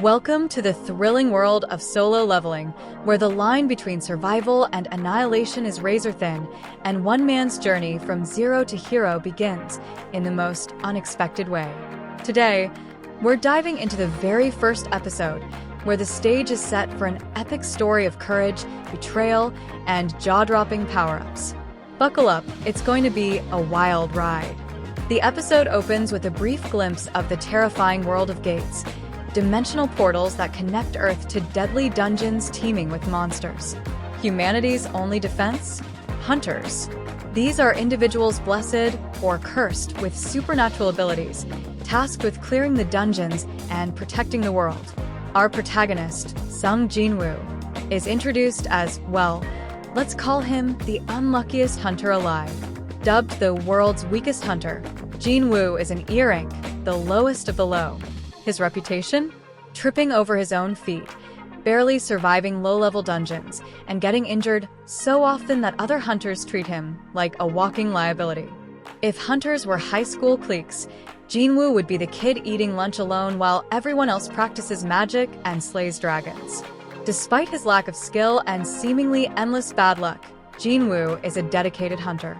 Welcome to the thrilling world of solo leveling, where the line between survival and annihilation is razor thin, and one man's journey from zero to hero begins in the most unexpected way. Today, we're diving into the very first episode, where the stage is set for an epic story of courage, betrayal, and jaw-dropping power-ups. Buckle up, it's going to be a wild ride. The episode opens with a brief glimpse of the terrifying world of gates, dimensional portals that connect Earth to deadly dungeons teeming with monsters. Humanity's only defense? Hunters. These are individuals blessed or cursed with supernatural abilities, tasked with clearing the dungeons and protecting the world. Our protagonist, Sung Jin-Woo, is introduced as, well, let's call him the unluckiest hunter alive. Dubbed the world's weakest hunter, Jin-Woo is an E rank, the lowest of the low. His reputation? Tripping over his own feet, barely surviving low-level dungeons, and getting injured so often that other hunters treat him like a walking liability. If hunters were high school cliques, Jin-Woo would be the kid eating lunch alone while everyone else practices magic and slays dragons. Despite his lack of skill and seemingly endless bad luck, Jin-Woo is a dedicated hunter.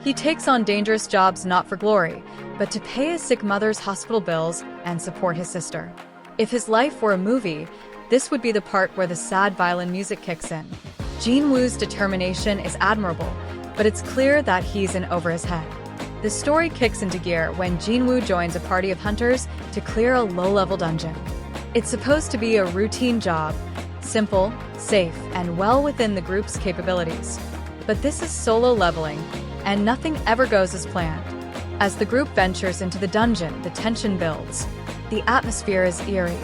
He takes on dangerous jobs not for glory, but to pay his sick mother's hospital bills and support his sister. If his life were a movie, this would be the part where the sad violin music kicks in. Jin-Woo's determination is admirable, but it's clear that he's in over his head. The story kicks into gear when Jin-Woo joins a party of hunters to clear a low-level dungeon. It's supposed to be a routine job, simple, safe, and well within the group's capabilities. But this is solo leveling, and nothing ever goes as planned. As the group ventures into the dungeon, the tension builds. The atmosphere is eerie,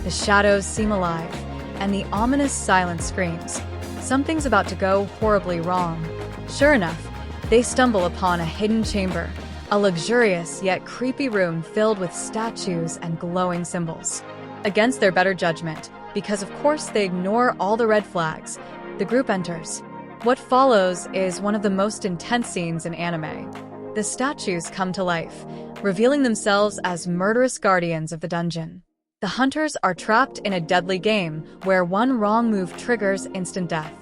the shadows seem alive, and the ominous silence screams, something's about to go horribly wrong. Sure enough, they stumble upon a hidden chamber, a luxurious yet creepy room filled with statues and glowing symbols. Against their better judgment, because of course they ignore all the red flags, the group enters. What follows is one of the most intense scenes in anime. The statues come to life, revealing themselves as murderous guardians of the dungeon. The hunters are trapped in a deadly game where one wrong move triggers instant death.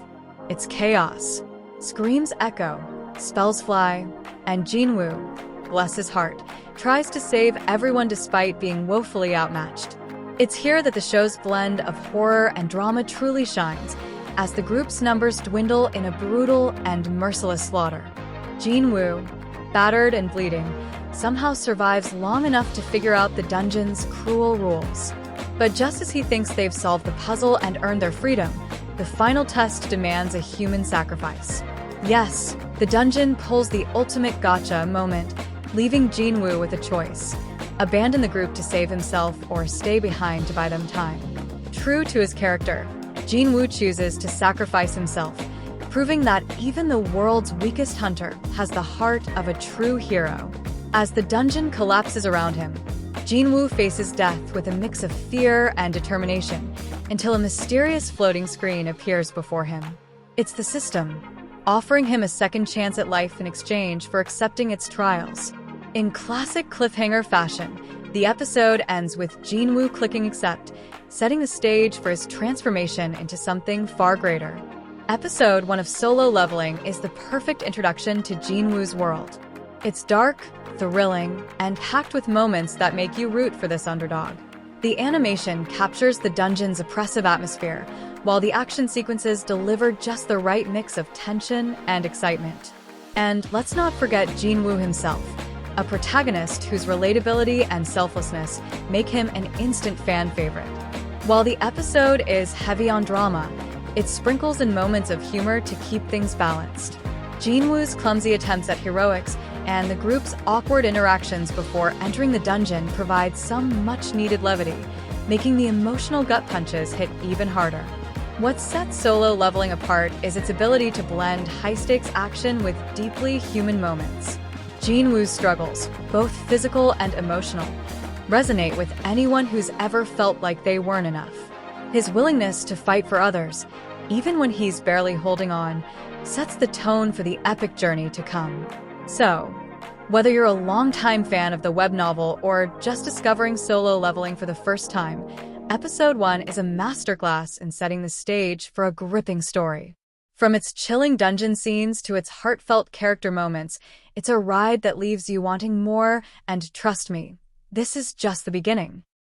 It's chaos. Screams echo, spells fly, and Jin-Woo, bless his heart, tries to save everyone despite being woefully outmatched. It's here that the show's blend of horror and drama truly shines, as the group's numbers dwindle in a brutal and merciless slaughter. Jin-Woo, battered and bleeding, somehow survives long enough to figure out the dungeon's cruel rules. But just as he thinks they've solved the puzzle and earned their freedom, the final test demands a human sacrifice. Yes, the dungeon pulls the ultimate gotcha moment, leaving Jin-Woo with a choice: abandon the group to save himself or stay behind to buy them time. True to his character, Jin-Woo chooses to sacrifice himself, proving that even the world's weakest hunter has the heart of a true hero. As the dungeon collapses around him, Jin-Woo faces death with a mix of fear and determination, until a mysterious floating screen appears before him. It's the system, offering him a second chance at life in exchange for accepting its trials. In classic cliffhanger fashion, the episode ends with Jin-Woo clicking accept, setting the stage for his transformation into something far greater. Episode 1 of Solo Leveling is the perfect introduction to Jin-Woo's world. It's dark, thrilling, and packed with moments that make you root for this underdog. The animation captures the dungeon's oppressive atmosphere, while the action sequences deliver just the right mix of tension and excitement. And let's not forget Jin-Woo himself, a protagonist whose relatability and selflessness make him an instant fan favorite. While the episode is heavy on drama, it sprinkles in moments of humor to keep things balanced. Jin-Woo's clumsy attempts at heroics and the group's awkward interactions before entering the dungeon provide some much-needed levity, making the emotional gut punches hit even harder. What sets Solo Leveling apart is its ability to blend high-stakes action with deeply human moments. Jin-Woo's struggles, both physical and emotional, resonate with anyone who's ever felt like they weren't enough. His willingness to fight for others, even when he's barely holding on, sets the tone for the epic journey to come. So, whether you're a longtime fan of the web novel or just discovering Solo Leveling for the first time, Episode 1 is a masterclass in setting the stage for a gripping story. From its chilling dungeon scenes to its heartfelt character moments, it's a ride that leaves you wanting more, and trust me, this is just the beginning.